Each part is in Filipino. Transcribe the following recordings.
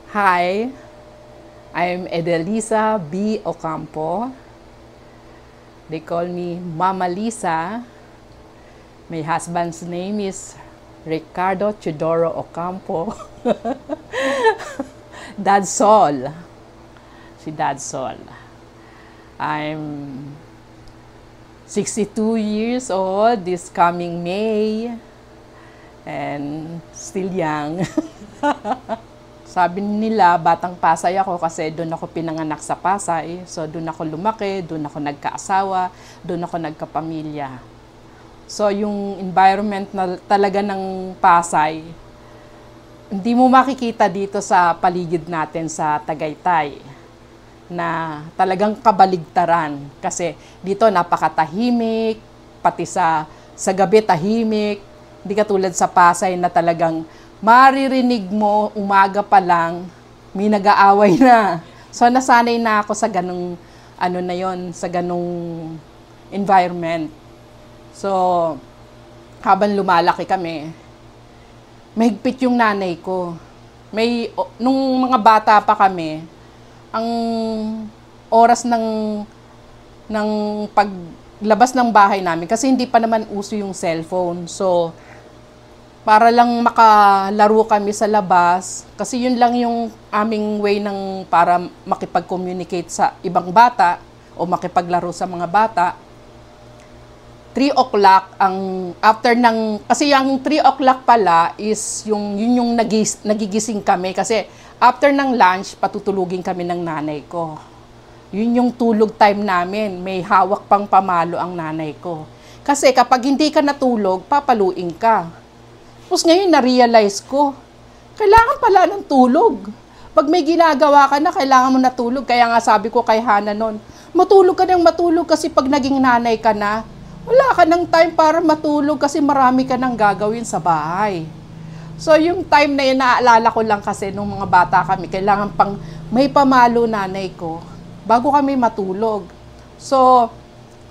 Hi, I'm Edelisa B. Ocampo. They call me Mama Lisa. My husband's name is Ricardo Chidoro Ocampo. Dad Sol. Si Dad Sol. I'm 62 years old this coming May. And still young. Sabi nila, batang Pasay ako kasi doon ako pinanganak sa Pasay. So doon ako lumaki, doon ako nagkaasawa, doon ako nagkapamilya. So yung environment na talaga ng Pasay, hindi mo makikita dito sa paligid natin sa Tagaytay na talagang kabaligtaran. Kasi dito napakatahimik, pati sa gabi tahimik. Hindi katulad sa Pasay na talagang maririnig mo, umaga pa lang, may nag-aaway na. So, nasanay na ako sa ganung, sa ganung environment. So, habang lumalaki kami, mahigpit yung nanay ko. Nung mga bata pa kami, ang oras ng paglabas ng bahay namin, kasi hindi pa naman uso yung cellphone. So, para lang makalaro kami sa labas, kasi yun lang yung aming way para makipag-communicate sa ibang bata o makipaglaro sa mga bata. 3 o'clock kasi yung 3 o'clock pala is yun yung nagigising kami kasi after ng lunch, patutulugin kami ng nanay ko. Yun yung tulog time namin, may hawak pang pamalo ang nanay ko. Kasi kapag hindi ka natulog, papaluin ka. Tapos ngayon, na-realize ko, kailangan pala ng tulog. Pag may ginagawa ka na, kailangan mo natulog. Kaya nga sabi ko kay Hana noon, matulog ka nang matulog kasi pag naging nanay ka na, wala ka ng time para matulog kasi marami ka nang gagawin sa bahay. So yung time na yun, naaalala ko lang kasi nung mga bata kami, kailangan pang may pamalo nanay ko bago kami matulog. So,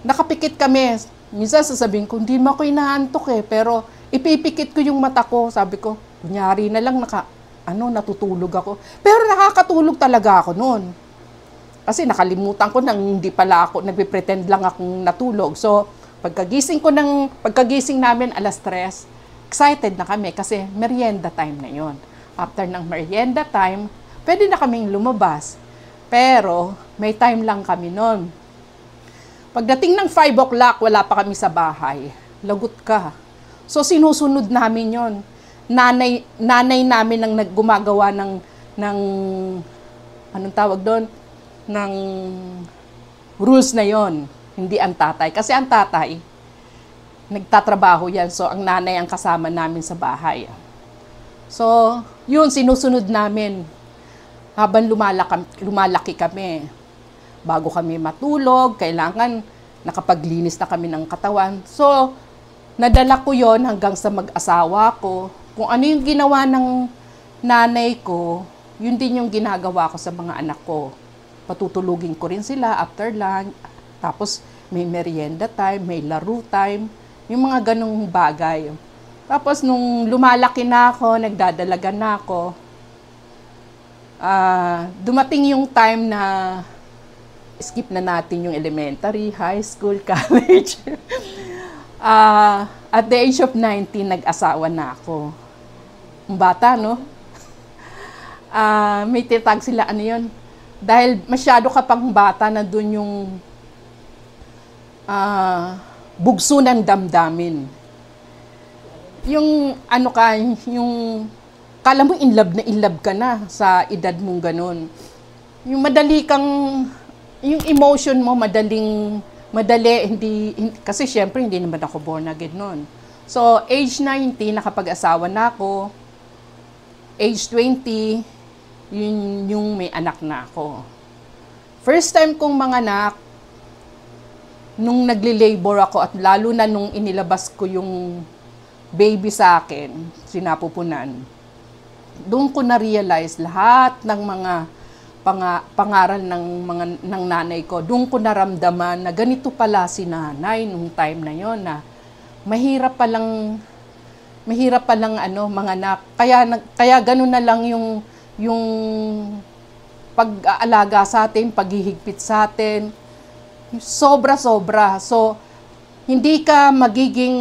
nakapikit kami. Minsan sasabihin ko, hindi mo ako inaantok pero ipipikit ko yung mata ko. Sabi ko, kunyari na lang natutulog ako. Pero nakakatulog talaga ako noon. Kasi nakalimutan ko nang hindi pala ako, nagpe-pretend lang akong natulog. So, pagkagising namin 3:00, excited na kami kasi merienda time na yon. After ng merienda time, pwede na kaming lumabas. Pero, may time lang kami noon. Pagdating ng 5 o'clock, wala pa kami sa bahay. Lagot ka. So, sinusunod namin yon. Nanay namin ang gumagawa ng anong tawag doon? Ng rules na yon. Hindi ang tatay. Kasi ang tatay, nagtatrabaho yan. So, ang nanay ang kasama namin sa bahay. So, yun, sinusunod namin. Habang lumalaki kami. Bago kami matulog, kailangan nakapaglinis na kami ng katawan. So, nadala ko yon hanggang sa mag-asawa ko. Kung ano yung ginawa ng nanay ko, yun din yung ginagawa ko sa mga anak ko. Patutulugin ko rin sila after lunch. Tapos may merienda time, may laro time. Yung mga ganong bagay. Tapos nung lumalaki na ako, nagdadalaga na ako, dumating yung time na skip na natin yung elementary, high school, college. At the age of 19, nag-asawa na ako. Ang bata, no? May titag sila, yun? Dahil masyado ka pang bata na dun yung bugso ng damdamin. Yung yung kala mo in love ka na sa edad mong ganun. Yung yung emotion mo madali, kasi syempre hindi naman ako born again noon. So, age 19, nakapag-asawa na ako. Age 20, yung may anak na ako. First time kong manganak, nung nagli-labor ako at lalo na nung inilabas ko yung baby sa akin, sinapupunan, doon ko na-realize lahat ng mga pangaral ng nanay ko. Doon ko naramdaman na ganito pala si nanay nung time na yon, na mahirap palang manganak. Kaya ganun na lang yung pag-aalaga sa atin, paghihigpit sa atin, sobra-sobra. So, hindi ka magiging,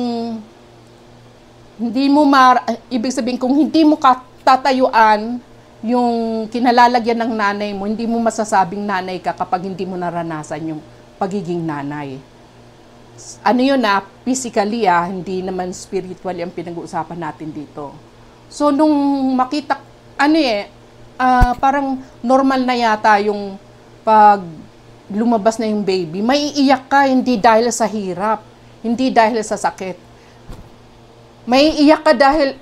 ibig sabihin, kung hindi mo katatayuan yung kinalalagyan ng nanay mo, hindi mo masasabing nanay ka kapag hindi mo naranasan yung pagiging nanay. Ano yun physically hindi naman spiritually ang pinag-uusapan natin dito. So, nung makita, parang normal na yata yung pag lumabas na yung baby, maiiyak ka hindi dahil sa hirap, hindi dahil sa sakit. Maiiyak ka dahil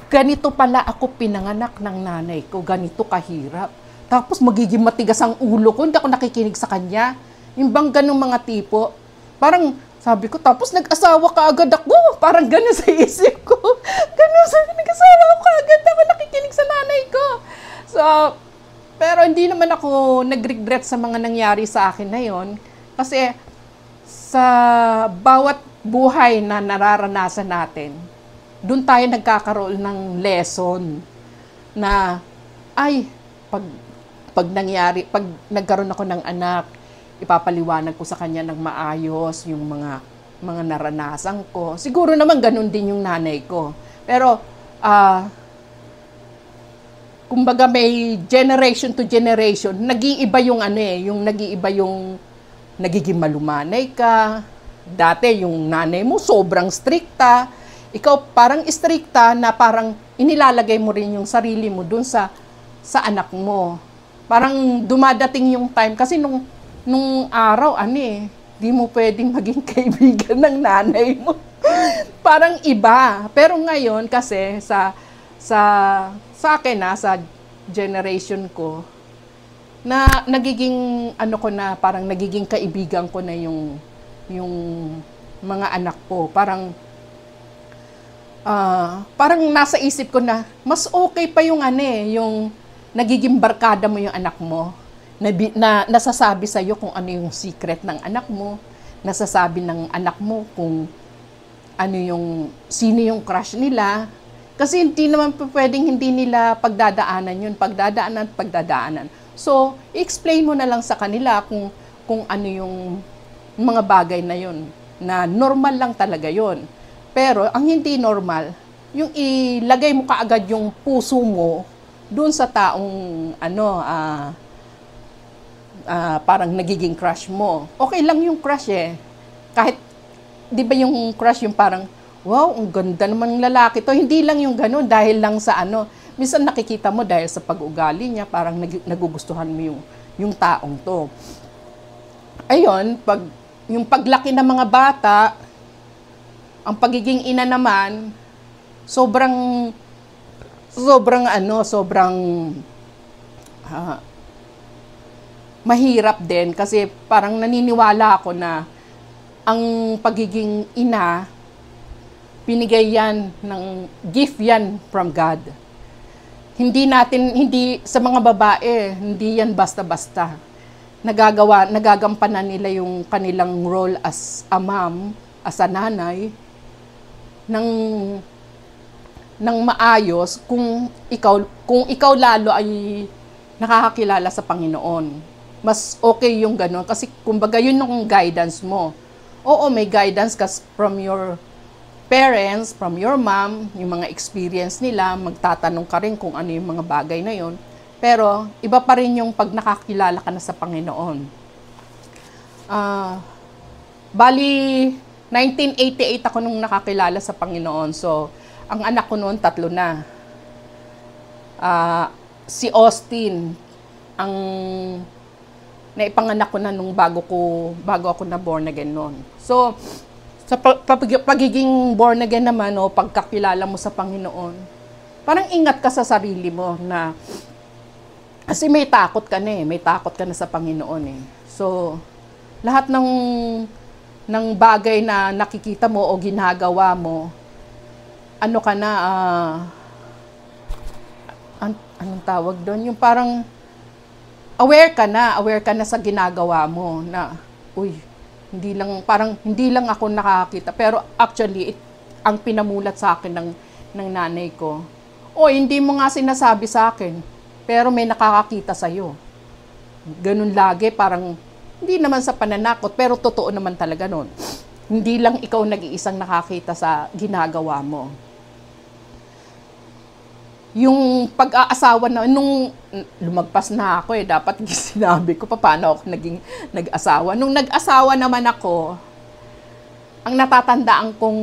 ganito pala ako pinanganak ng nanay ko, ganito kahirap. Tapos magiging matigas ang ulo ko, hindi ako nakikinig sa kanya. Yung bang ganung mga tipo, parang sabi ko, tapos nag-asawa ka agad ako. Parang gano'n sa isip ko. Gano'n, nag-asawa ko agad ako, nakikinig sa nanay ko. So, pero hindi naman ako nag-regret sa mga nangyari sa akin na yon. Kasi sa bawat buhay na nararanasan natin, doon tayo nagkakaroon ng lesson na, pag nagkaroon ako ng anak, ipapaliwanag ko sa kanya ng maayos yung mga naranasan ko. Siguro naman ganun din yung nanay ko. Pero, kumbaga may generation to generation, nag-iiba yung yung nag-iiba yung nagiging malumanay ka. Dati yung nanay mo sobrang strikta. Ikaw parang strikta na parang inilalagay mo rin yung sarili mo dun sa anak mo. Parang dumadating yung time kasi nung araw, di mo pwedeng maging kaibigan ng nanay mo. Parang iba. Pero ngayon kasi sa akin sa generation ko, na nagiging parang nagiging kaibigan ko na yung mga anak ko. Parang nasa isip ko na mas okay pa yung yung nagiging barkada mo yung anak mo. Na nasasabi sa iyo kung ano yung secret ng anak mo, nasasabi ng anak mo kung sino yung crush nila. Kasi hindi naman pwedeng hindi nila pagdadaanan yun, pagdadaanan. So, explain mo na lang sa kanila kung ano yung mga bagay na yun, na normal lang talaga yun. Pero, ang hindi normal, yung ilagay mo kaagad yung puso mo doon sa taong parang nagiging crush mo. Okay lang yung crush Kahit, di ba yung crush yung parang, wow, ang ganda naman ng lalaki to. Hindi lang yung gano'n dahil lang sa minsan nakikita mo dahil sa pag-ugali niya, parang nagugustuhan mo yung taong to. Ayun, yung paglaki ng mga bata, ang pagiging ina naman, sobrang mahirap din kasi parang naniniwala ako na ang pagiging ina, binigay yan gift yan from God. Hindi sa mga babae, hindi yan basta-basta. Nagagampanan nila yung kanilang role as a mom, as a nanay, ng maayos kung ikaw lalo ay nakakakilala sa Panginoon. Mas okay yung gano'n kasi kumbaga yun yung guidance mo. Oo, may guidance kasi from your parents, from your mom, yung mga experience nila, magtatanong ka rin kung ano yung mga bagay na yon. Pero iba pa rin yung pag nakakilala ka na sa Panginoon. Bali, 1988 ako nung nakakilala sa Panginoon. So, ang anak ko noon, 3 na. Si Austin, ang naipanganak ko na nung bago ako na born again noon. So, sa pagiging born again naman, pagkakilala mo sa Panginoon, parang ingat ka sa sarili mo na, kasi may takot ka na sa Panginoon So, lahat ng bagay na nakikita mo o ginagawa mo, anong tawag doon? Yung parang aware ka na sa ginagawa mo na, hindi lang ako nakakita. Pero actually, ang pinamulat sa akin ng nanay ko, hindi mo nga sinasabi sa akin. pero may nakakakita sa'yo. Ganun lagi, parang hindi naman sa pananakot, pero totoo naman talaga nun. Hindi lang ikaw nag-iisang nakakita sa ginagawa mo. Yung pag-aasawa na, nung lumagpas na ako dapat sinabi ko paano ako naging nag-asawa. Nung nag-asawa naman ako, ang natatandaan kong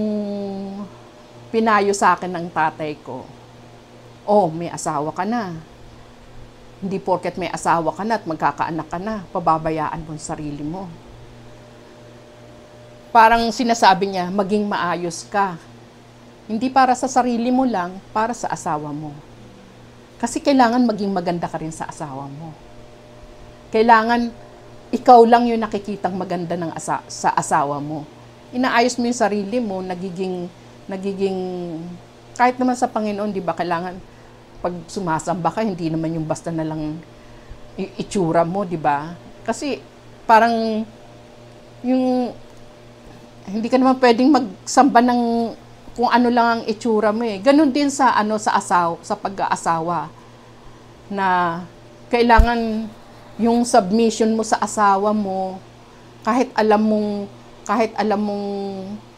pinayo sa akin ng tatay ko, oh, may asawa ka na. Hindi porket may asawa ka na at magkakaanak ka na, pababayaan mo ang sarili mo. Parang sinasabi niya, maging maayos ka. Hindi para sa sarili mo lang, para sa asawa mo. Kasi kailangan maging maganda ka rin sa asawa mo. Kailangan ikaw lang yung nakikitang maganda sa asawa mo. Inaayos mo yung sarili mo, nagiging kahit naman sa Panginoon, di ba, kailangan pag sumasamba ka, hindi naman yung basta na lang itsura mo, di ba? Kasi parang yung hindi ka naman pwedeng magsamba ng kung ano lang ang itsura mo eh. Ganon din sa sa pag-aasawa na kailangan yung submission mo sa asawa mo kahit alam mong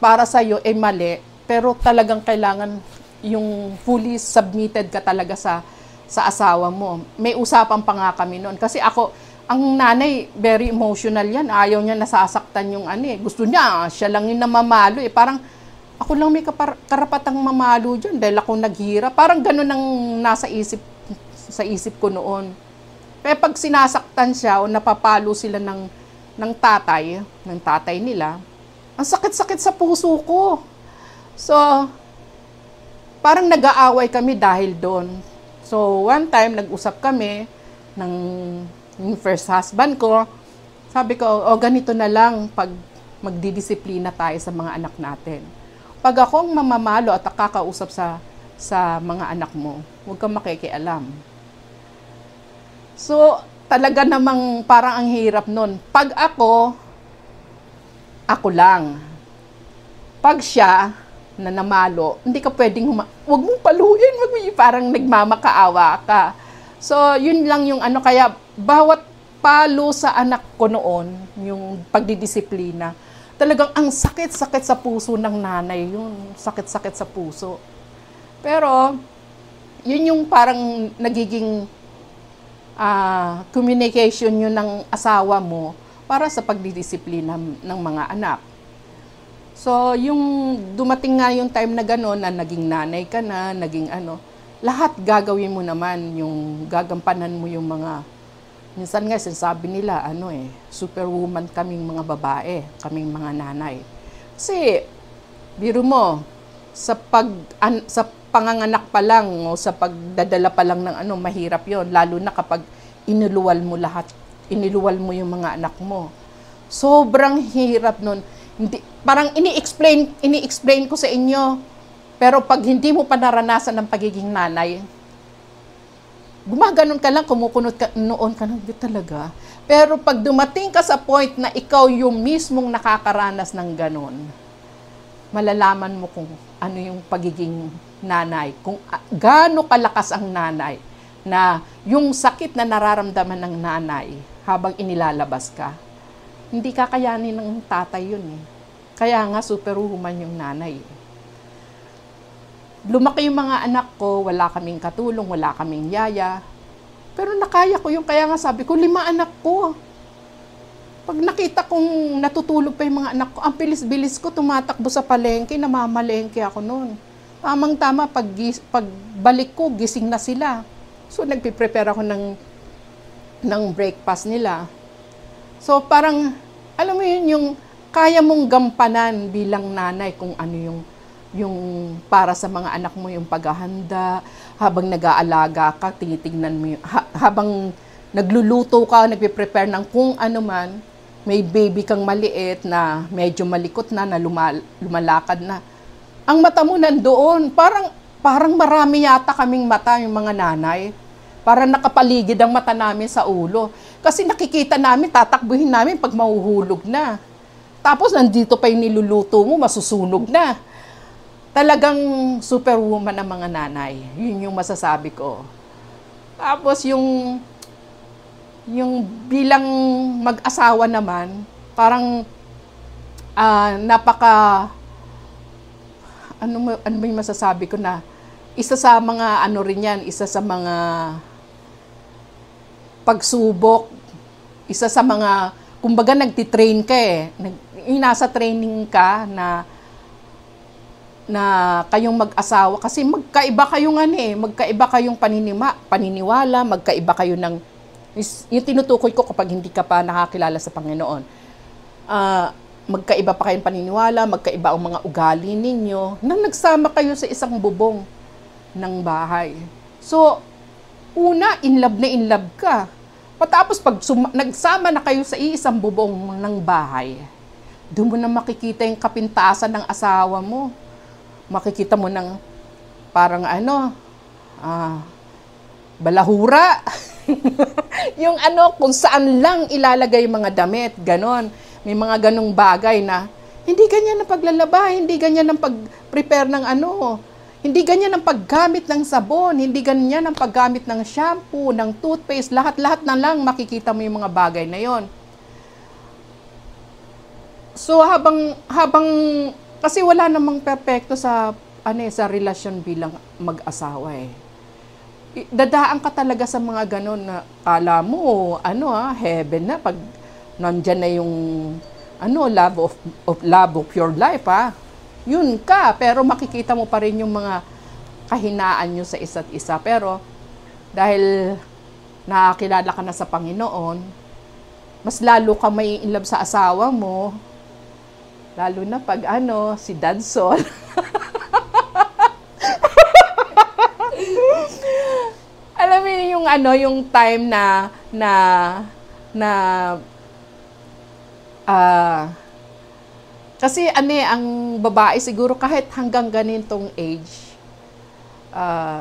para sa iyo ay mali, pero talagang kailangan yung fully submitted ka talaga sa asawa mo. May usapan pa nga kami noon kasi ang nanay, very emotional yan. Ayaw niya nasasaktan yung Gusto niya, siya lang yung namamalo eh. Parang, ako lang may karapatang mamalo dyan dahil ako naghirap. Parang ganun ang sa isip ko noon. Pero pag sinasaktan siya o napapalo sila ng tatay nila, ang sakit-sakit sa puso ko. So, parang nag-aaway kami dahil doon. So, one time, nag-usap kami yung first husband ko. Sabi ko, ganito na lang pag magdidisiplina tayo sa mga anak natin. Pag akong mamamalo at kakausap sa mga anak mo, huwag kang makikialam. So, talaga namang parang ang hirap nun. Pag ako lang. Pag siya na namalo, hindi ka pwedeng huwag mong paluin, parang nagmamakaawa ka. So, yun lang yung kaya bawat palo sa anak ko noon, yung pagdidisiplina, talagang ang sakit-sakit sa puso ng nanay yun. Sakit-sakit sa puso. Pero, yun yung parang nagiging communication yun ng asawa mo para sa pagdidisiplina ng mga anak. So, yung dumating nga yung time na gano'n, na naging nanay ka na, naging lahat gagawin mo naman, yung gagampanan mo yung mga, minsan nga sinasabi nila, superwoman kaming mga babae, kaming mga nanay. Kasi, biro mo, sa panganganak pa lang, o sa pagdadala pa lang ng mahirap yon, lalo na kapag iniluwal mo yung mga anak mo. Sobrang hirap nun. Parang ini-explain ko sa inyo, pero pag hindi mo pa naranasan ng pagiging nanay, gumaganon ka lang, kumukunot ka, noon ka lang, talaga. Pero pag dumating ka sa point na ikaw yung mismong nakakaranas ng ganon, malalaman mo kung ano yung pagiging nanay, kung gaano kalakas ang nanay, na yung sakit na nararamdaman ng nanay habang inilalabas ka, hindi kakayanin ng tatay yun eh. Kaya nga superwoman yung nanay. Lumaki yung mga anak ko, wala kaming katulong, wala kaming yaya. Pero nakaya ko yung, kaya nga sabi ko, 5 anak ko. Pag nakita kong natutulog pa yung mga anak ko, ang bilis-bilis ko tumatakbo sa palengke, namamalengke ako noon. Tamang-tama, pag balik ko, gising na sila. So, nagpiprepare ako ng breakfast nila. So, parang, alam mo yun, yung kaya mong gampanan bilang nanay kung ano yung para sa mga anak mo, yung paghahanda, habang nag-aalaga ka, tinitingnan mo yung, habang nagluluto ka, nagpiprepare ng kung ano man, may baby kang maliit na medyo malikot na lumalakad na. Ang mata mo nandoon, parang marami yata kaming mata, yung mga nanay. Parang nakapaligid ang mata namin sa ulo. Kasi nakikita namin, tatakbuhin namin pag mahuhulog na. Tapos nandito pa yung niluluto mo, masusunog na. Talagang superwoman ang mga nanay. Yun yung masasabi ko. Tapos yung bilang mag-asawa naman, parang napaka, ano ba yung masasabi ko na, isa sa mga ano rin yan, isa sa mga pagsubok, isa sa mga, kumbaga nagtitrain ka nasa training ka na kayong mag-asawa, kasi magkaiba kayong magkaiba kayong paniniwala, magkaiba kayo ng, yung tinutukoy ko kapag hindi ka pa nakakilala sa Panginoon. Magkaiba pa kayong paniniwala, magkaiba ang mga ugali ninyo, nang nagsama kayo sa isang bubong ng bahay. So, una, in love ka. Patapos, pag nagsama na kayo sa iisang bubong ng bahay, doon mo na makikita yung kapintasan ng asawa mo. Makikita mo ng parang balahura. Yung kung saan lang ilalagay yung mga damit, ganon. May mga ganong bagay na hindi ganyan ang paglalaba, hindi ganyan ang pag-prepare ng hindi ganyan ang paggamit ng sabon, hindi ganyan ang paggamit ng shampoo, ng toothpaste, lahat-lahat na lang makikita mo yung mga bagay na yon. So habang kasi wala namang perpekto sa sa relasyon bilang mag-asawa Dadaan ka talaga sa mga ganon na kala mo heaven na pag nandyan na yung love of your life Yun ka, pero makikita mo pa rin yung mga kahinaan nyo sa isa't isa. Pero dahil nakakilala ka na sa Panginoon, mas lalo ka may in love sa asawa mo. Lalo na pag si Dad Sol. Alam mo yung yung time kasi ang babae siguro kahit hanggang ganitong age,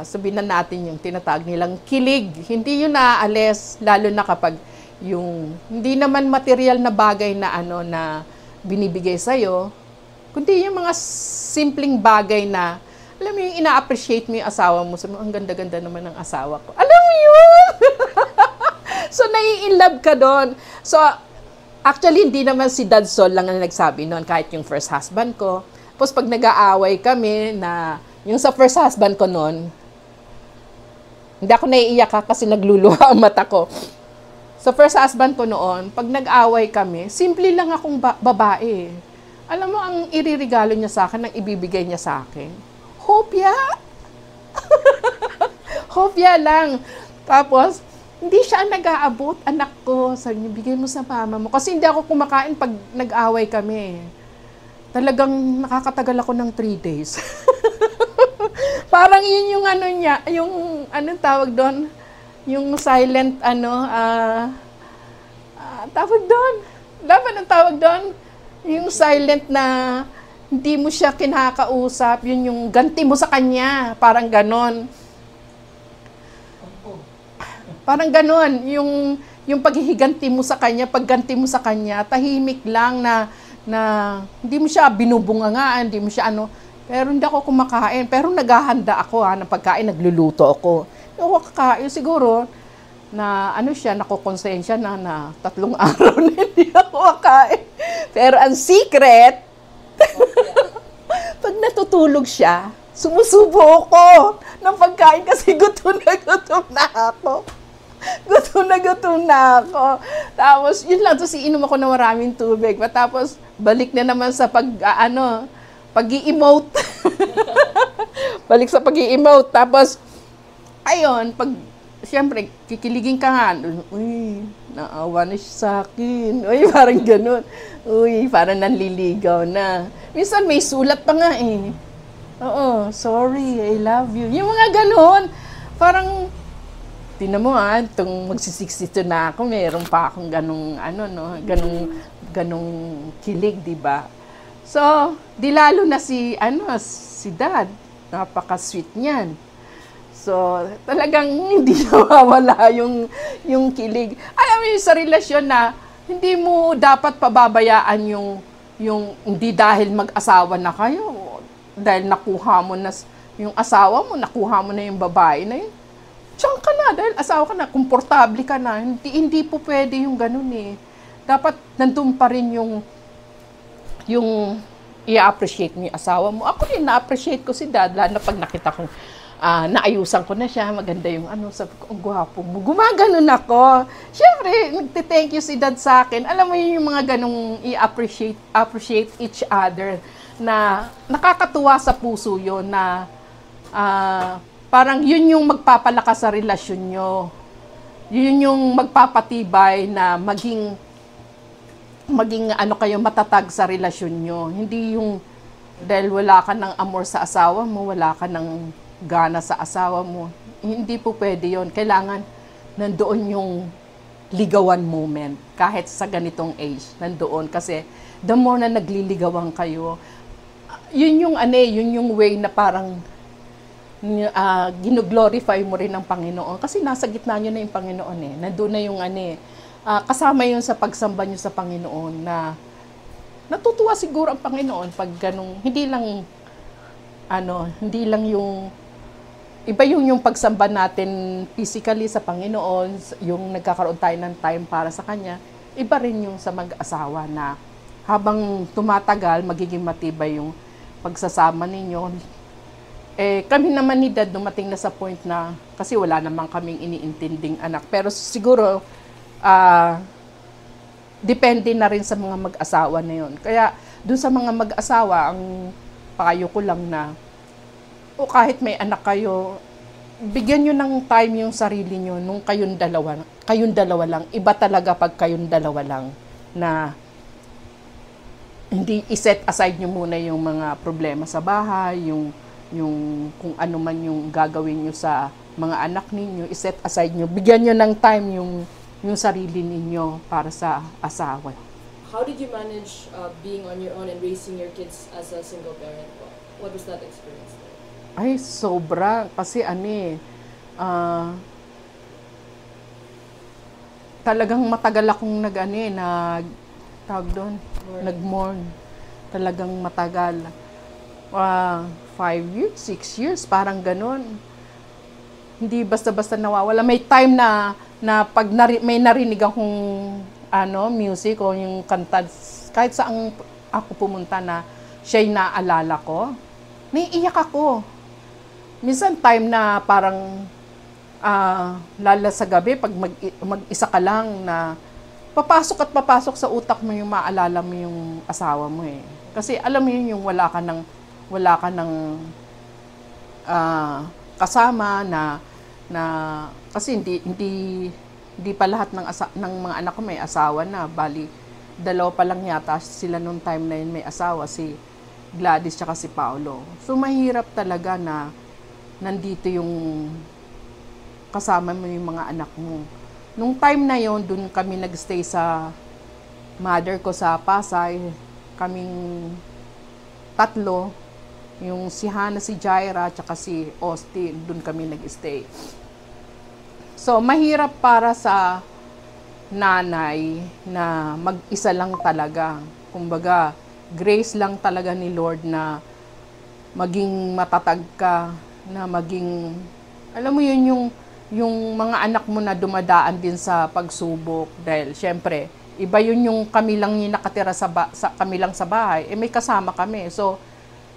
sabihin na natin yung tinatawag nilang kilig, hindi yun naaalis, lalo na kapag yung hindi naman material na bagay na na binibigay sa'yo, kundi yung mga simpleng bagay na, alam mo yung ina-appreciate mo yung asawa mo, sabi mo, ang ganda-ganda naman ng asawa ko. Alam mo yun? So, nai-inlove ka doon. So, actually, hindi naman si Dad Sol lang na nagsabi noon, kahit yung first husband ko. Tapos, pag nag-aaway kami na, yung sa first husband ko noon, hindi ako naiiyak kasi nagluluha ang mata ko. Sa first husband ko noon, pag nag-away kami, simple lang akong babae. Alam mo, ang iririgalo niya sa akin, ang ibibigay niya sa akin, hopya! Hopya lang. Tapos, hindi siya nag-aabot, anak ko. Sabi niya, bigay mo sa mama mo. Kasi hindi ako kumakain pag nag-away kami. Talagang nakakatagal ako ng 3 days. Parang yun yung niya, yung anong tawag doon? Yung silent, tawag doon. Dapat ang tawag doon, yung silent na hindi mo siya kinakausap, yun yung ganti mo sa kanya, parang ganon. Parang ganon, yung paghihiganti mo sa kanya, pagganti mo sa kanya, tahimik lang na hindi mo siya binubungangaan, hindi mo siya pero hindi ako kumakain, pero naghahanda ako ng pagkain, nagluluto ako. Ako kakain siguro na siya, nakukonsensya na 3 araw na hindi ako kakain. Pero ang secret, pag natutulog siya, sumusubo ako ng pagkain kasi gutom na ako. Gutom na ako. Tapos, yun lang, tapos iinom ako ng maraming tubig. Tapos, balik na naman sa pag-i-emote. Balik sa pag-i-emote. Tapos, ayun, siyempre, kikiligin ka nga. Uy, naawa na siya sa akin. Uy, parang ganun. Uy, parang nanliligaw na. Minsan may sulat pa nga Oo, sorry, I love you. Yung mga ganun. Parang, tinan mo itong magsi-62 na ako, meron pa akong ganung, ganung kilig, di ba? So, di lalo na si Dad. Napaka-sweet niyan. So, talagang hindi nawawala yung kilig. Alam mo yung sa relasyon na hindi mo dapat pababayaan yung hindi dahil mag-asawa na kayo, dahil nakuha mo na yung asawa mo, nakuha mo na yung babae na yun. Diyan ka na, dahil asawa ka na, komportable ka na. Hindi po pwede yung ganun eh. Dapat nandun pa rin yung i-appreciate mo yung asawa mo. Ako rin, na-appreciate ko si dad, lalo na pag nakita kong naayusan ko na siya, maganda yung sabi ko, ang gwapo mo. Gumaganon ako. Siyempre, nagte-thank you si dad sa akin. Alam mo yun yung mga ganong appreciate each other na nakakatuwa sa puso yun na parang yun yung magpapalakas sa relasyon nyo. Yun yung magpapatibay na maging kayo matatag sa relasyon nyo. Hindi yung dahil wala ka ng amor sa asawa mo, wala ka ng gana sa asawa mo. Hindi po pwede yun. Kailangan nandoon yung ligawan moment. Kahit sa ganitong age, nandoon. Kasi the more na nagliligawan kayo, yun yung way na parang gino-glorify mo rin ang Panginoon. Kasi nasa gitna nyo na yung Panginoon eh. Nandun na yung kasama yun sa pagsamba nyo sa Panginoon na natutuwa siguro ang Panginoon pag ganung, hindi lang yung, iba yung pagsamba natin physically sa Panginoon, yung nagkakaroon tayo ng time para sa Kanya, iba rin yung sa mag-asawa na habang tumatagal, magiging matibay yung pagsasama ninyo. Kami naman ni Dad dumating na sa point na, kasi wala naman kaming iniintinding anak, pero siguro, depende na rin sa mga mag-asawa na yun. Kaya, dun sa mga mag-asawa, ang payo ko lang na, kahit may anak kayo, bigyan nyo ng time yung sarili nyo nung kayong dalawa lang. Iba talaga pag kayong dalawa lang na hindi iset aside nyo muna yung mga problema sa bahay, yung kung ano man yung gagawin nyo sa mga anak ninyo, iset aside nyo. Bigyan nyo ng time yung sarili ninyo para sa asawa. How did you manage being on your own and raising your kids as a single parent? What was that experience like? Ay, sobra. Kasi talagang matagal akong nag-mourn. Talagang matagal. 5 years, 6 years, parang ganun. Hindi basta-basta nawawala. May time na pag may narinig akong music o yung kanta, kahit saan ako pumunta na siya'y naalala ko, naiiyak ako. Minsan time na parang lala sa gabi, pag mag-isa ka lang na papasok sa utak mo yung maalala mo yung asawa mo eh. Kasi alam mo yun yung wala ka ng kasama na kasi hindi pa lahat ng mga anak ko may asawa na. Bali, 2 pa lang yata sila nung time na yun may asawa, si Gladys tsaka si Paolo. So mahirap talaga na nandito yung kasama mo yung mga anak mo. Nung time na yon, dun kami nagstay sa mother ko sa Pasay. Kaming 3, yung si Hannah, si Jaira, tsaka si Austin, dun kami nag-stay. So, mahirap para sa nanay na mag-isa lang talaga. Kumbaga, grace lang talaga ni Lord na maging matatag ka, na maging, alam mo yun, yung mga anak mo na dumadaan din sa pagsubok. Dahil, syempre, iba yun yung kami lang yung nakatira kami lang sa bahay. May kasama kami. So,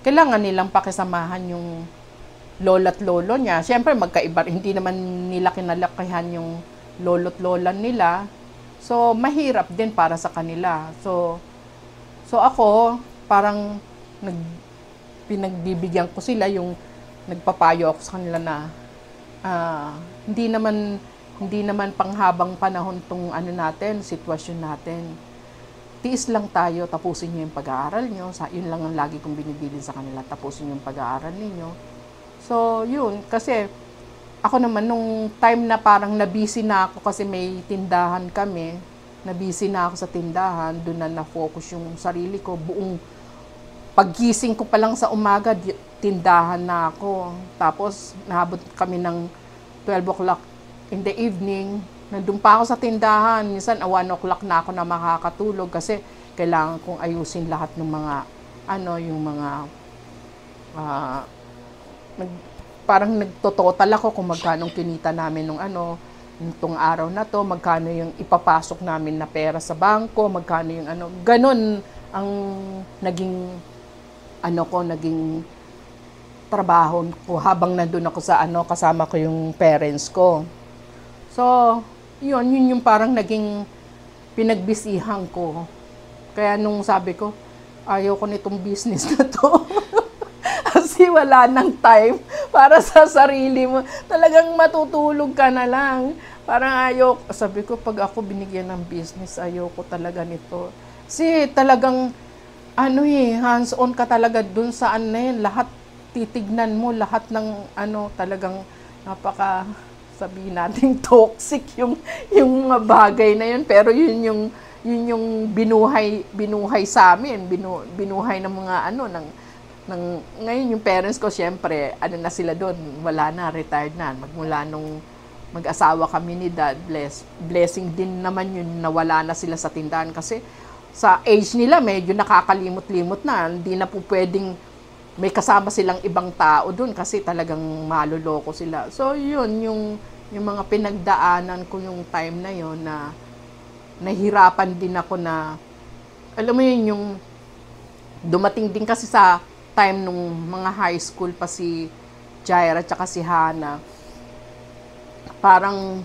kailangan nilang pakisamahan yung lolo't lolo niya. Siyempre, magkaiba. Hindi naman nila kinalakihan yung lolo't lola nila. So, mahirap din para sa kanila. So ako, parang pinagbibigyan ko sila, yung nagpapayo ako sa kanila na hindi naman panghabang panahon tong sitwasyon natin. Tiis lang tayo, tapusin niyo yung pag-aaral niyo. Yun lang ang lagi kong binibilin sa kanila, tapusin yung pag-aaral niyo. So, yun, kasi ako naman nung time na parang nabisi na ako kasi may tindahan kami, nabisi na ako sa tindahan, doon na na-focus yung sarili ko. Buong paggising ko pa lang sa umaga, tindahan na ako. Tapos, nahabot kami ng 12 o'clock in the evening. Nandun pa ako sa tindahan. Minsan, 1 o'clock na ako na makakatulog kasi kailangan kong ayusin lahat ng mga, parang nagtototal ako kung magkano kinita namin nung nitong araw na to, magkano yung ipapasok namin na pera sa bangko, magkano yung ganon ang naging naging trabaho ko habang nandun ako sa kasama ko yung parents ko. So, yun yung parang naging pinagbisihan ko. Kaya nung sabi ko, ayaw ko nitong business na to. Kasi wala nang time para sa sarili mo. Talagang matutulog ka na lang. Parang ayaw, sabi ko, pag ako binigyan ng business, ayaw ko talaga nito. Kasi talagang, hands-on ka talaga dun sa yun. Lahat titignan mo, lahat ng talagang sabihin natin toxic yung mga bagay na yun. Pero yun yung binuhay sa amin, binuhay ng mga ngayon yung parents ko, syempre, na sila doon, wala na, retired na. Magmula nung mag-asawa kami ni Dad, blessing din naman yun na wala na sila sa tindahan. Kasi sa age nila, medyo nakakalimot-limot na. Hindi na po pwedeng may kasama silang ibang tao doon kasi talagang maluloko sila. So yun, yung mga pinagdaanan ko yung time na yun na nahirapan din ako na, alam mo yun, yung dumating din kasi sa time nung mga high school pa si Jaira at si Hana. Parang,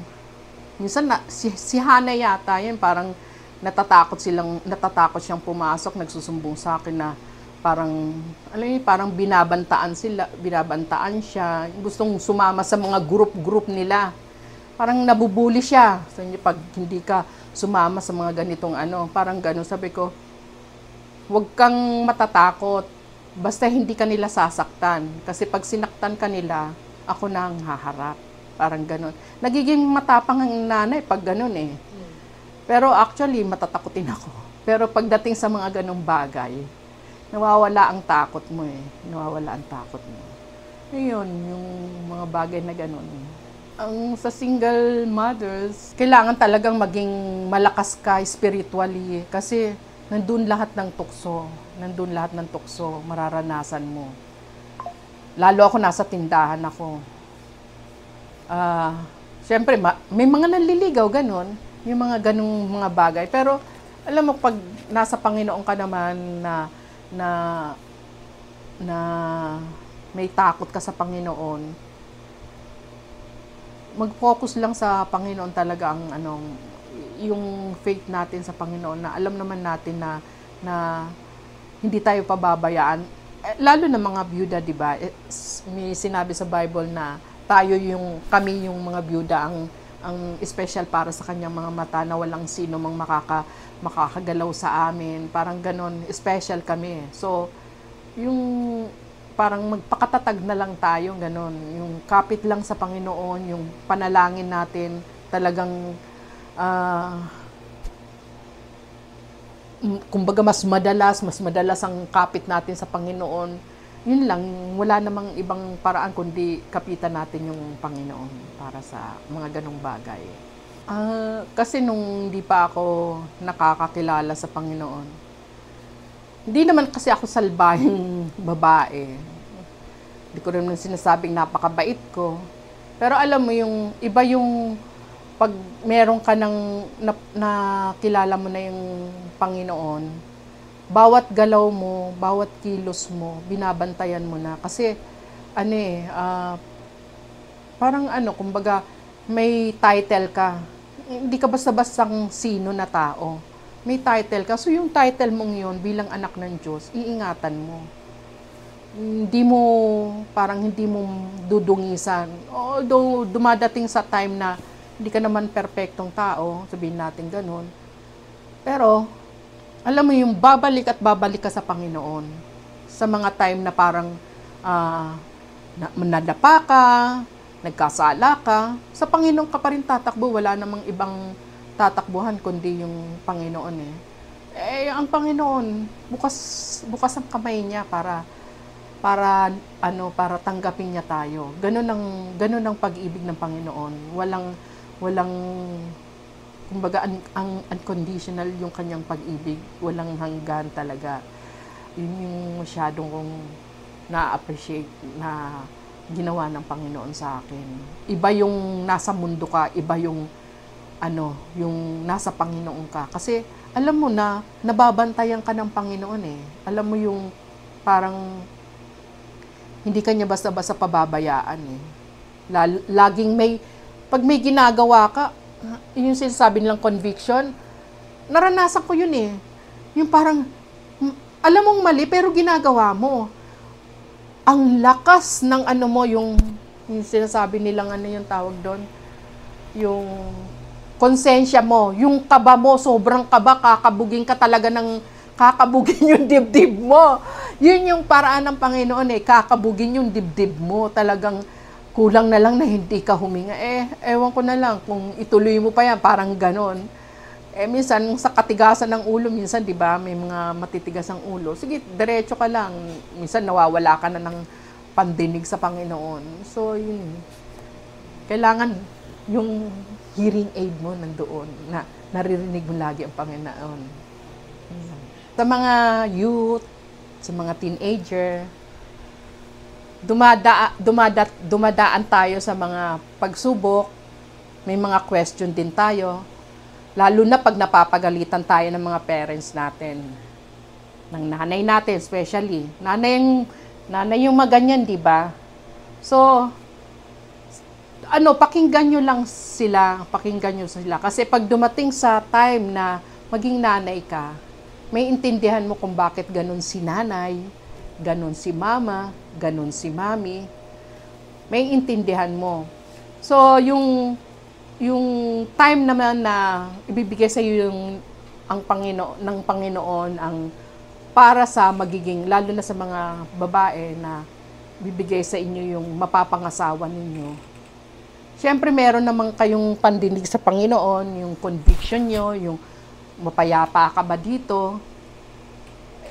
minsan si Hana yata yun, parang natatakot siyang pumasok, nagsusumbong sa akin na parang, parang binabantaan siya, gustong sumama sa mga group nila. Parang nabubuli siya. So, pag hindi ka sumama sa mga ganitong parang gano'n, sabi ko, huwag kang matatakot. Basta hindi ka nila sasaktan. Kasi pag sinaktan ka nila, ako na ang haharap. Parang gano'n. Nagiging matapang ang nanay pag gano'n eh. Pero actually, matatakutin ako. Pero pagdating sa mga ganong bagay, nawawala ang takot mo eh. Nawawala ang takot mo. Yun, yung mga bagay na gano'n. Ang sa single mothers, kailangan talagang maging malakas ka spiritually kasi nandun lahat ng tukso, mararanasan mo. Lalo ako nasa tindahan ako. Siyempre, may mga nanliligaw, ganon. Yung mga ganong mga bagay. Pero, alam mo, pag nasa Panginoon ka naman na may takot ka sa Panginoon, mag-focus lang sa Panginoon talaga ang yung faith natin sa Panginoon na alam naman natin na hindi tayo pababayaan. Lalo na mga byuda, di ba? May sinabi sa Bible na kami yung mga byuda ang special para sa kanyang mga mata na walang sino mang makakagalaw sa amin. Parang ganon, special kami. So, yung parang magpakatatag na lang tayo, ganon. Yung kapit lang sa Panginoon, yung panalangin natin, talagang kumbaga mas madalas ang kapit natin sa Panginoon. Yun lang, wala namang ibang paraan kundi kapitan natin yung Panginoon para sa mga ganong bagay. Kasi nung hindi pa ako nakakakilala sa Panginoon, hindi naman kasi ako salbahing babae. Hindi ko rin sinasabing napakabait ko. Pero alam mo, yung iba yung pag meron ka nakilala mo na yung Panginoon, bawat galaw mo, bawat kilos mo, binabantayan mo na. Kasi, parang kumbaga, may title ka. Hindi ka basta-bastang sino na tao. May title ka. So, yung title mong yun, bilang anak ng Diyos, iingatan mo. Hindi mo dudungisan. Although, dumadating sa time na hindi ka naman perpektong tao, sabihin natin ganun. Pero, alam mo yung babalik ka sa Panginoon. Sa mga time na parang nadapa ka, nagkasala ka, sa Panginoon ka pa rin tatakbo. Wala namang ibang tatakbuhan kundi yung Panginoon eh. Ang Panginoon, bukas ang kamay niya para tanggapin niya tayo. Ganun ang pag-ibig ng Panginoon. Walang kumbaga ang unconditional yung kanyang pag-ibig, walang hanggan talaga. Yun yung masyadong kong na-appreciate na ginawa ng Panginoon sa akin. Iba yung nasa mundo ka, iba yung yung nasa Panginoon ka. Kasi alam mo na nababantayan ka ng Panginoon eh. Alam mo yung parang hindi ka niya basta-basta pababayaan eh. Laging pag may ginagawa ka, yung sinasabi nilang conviction, naranasan ko yun eh. Yung parang, alam mong mali pero ginagawa mo. Ang lakas ng mo, yung sinasabi nilang yung tawag doon, yung konsensya mo, yung kaba mo, sobrang kaba, kakabugin yung dibdib mo. Yun yung paraan ng Panginoon eh, kakabugin yung dibdib mo. Talagang kulang na lang na hindi ka huminga. Ewan ko na lang kung ituloy mo pa yan, parang ganon. Minsan sa katigasan ng ulo, minsan 'di ba, may mga matitigas ang ulo. Sige, diretso ka lang. Minsan nawawala ka na ng pandinig sa Panginoon. So, yun. Kailangan yung hearing aid mo nandoon na naririnig mo lagi ang Panginoon. Sa mga youth, sa mga teenager, dumadaan tayo sa mga pagsubok. May mga question din tayo. Lalo na pag napapagalitan tayo ng mga parents natin. Ng nanay natin especially. Nanay yung maganyan, di ba? So, pakinggan nyo lang sila. Pakinggan nyo sila. Kasi pag dumating sa time na maging nanay ka, may intindihan mo kung bakit ganun si nanay, ganun si mama, ganun si mami. May intindihan mo. So, yung time naman na ibibigay sa iyo ng Panginoon ang para sa magiging, lalo na sa mga babae na bibigay sa inyo yung mapapangasawa ninyo. Siyempre meron naman kayong pandinig sa Panginoon, yung conviction nyo, yung mapayapa ka ba dito.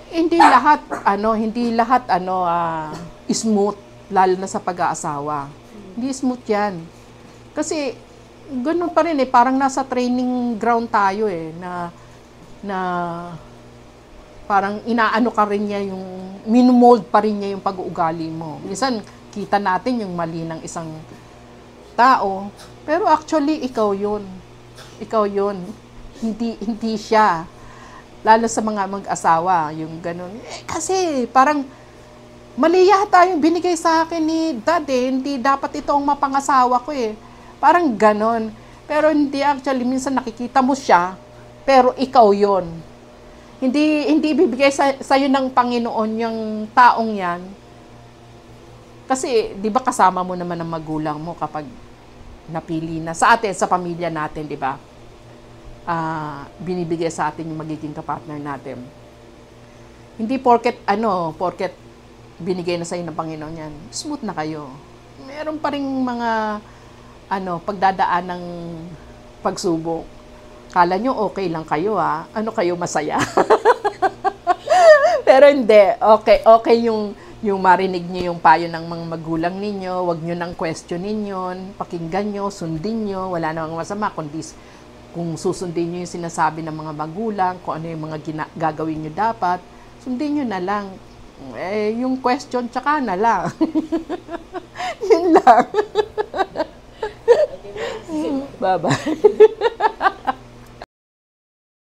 Hindi lahat smooth, lalo na sa pag-aasawa. Hindi smooth yan. Kasi ganun pa rin parang nasa training ground tayo na parang inaano ka rin niya yung minmold pa rin niya yung pag-uugali mo. Minsan kita natin yung mali ng isang tao, pero actually ikaw yun. Hindi siya. Lalo sa mga mag-asawa, yung ganun. Kasi parang mali yata yung binigay sa akin ni Dad hindi dapat ito ang mapangasawa ko Parang ganon. Pero hindi actually, minsan nakikita mo siya, pero ikaw yon. Hindi bibigay sa'yo ng Panginoon yung taong yan. Kasi, di ba kasama mo naman ang magulang mo kapag napili na. Sa atin, sa pamilya natin, di ba? Binibigay sa atin yung magiging kapartner natin. Hindi porket binigay na sa'yo ng Panginoon yan, smooth na kayo. Meron pa rin mga pagdadaan ng pagsubok. Kala nyo okay lang kayo kayo masaya. Pero hindi. Okay yung marinig nyo yung payo ng mga magulang ninyo, wag nyo nang questionin yun, pakinggan nyo, sundin nyo, wala namang masama, kundi kung susundin nyo yung sinasabi ng mga magulang, kung ano yung mga gagawin nyo dapat, sundin nyo na lang. Yung question, tsaka na lang. Yun lang. Bye-bye.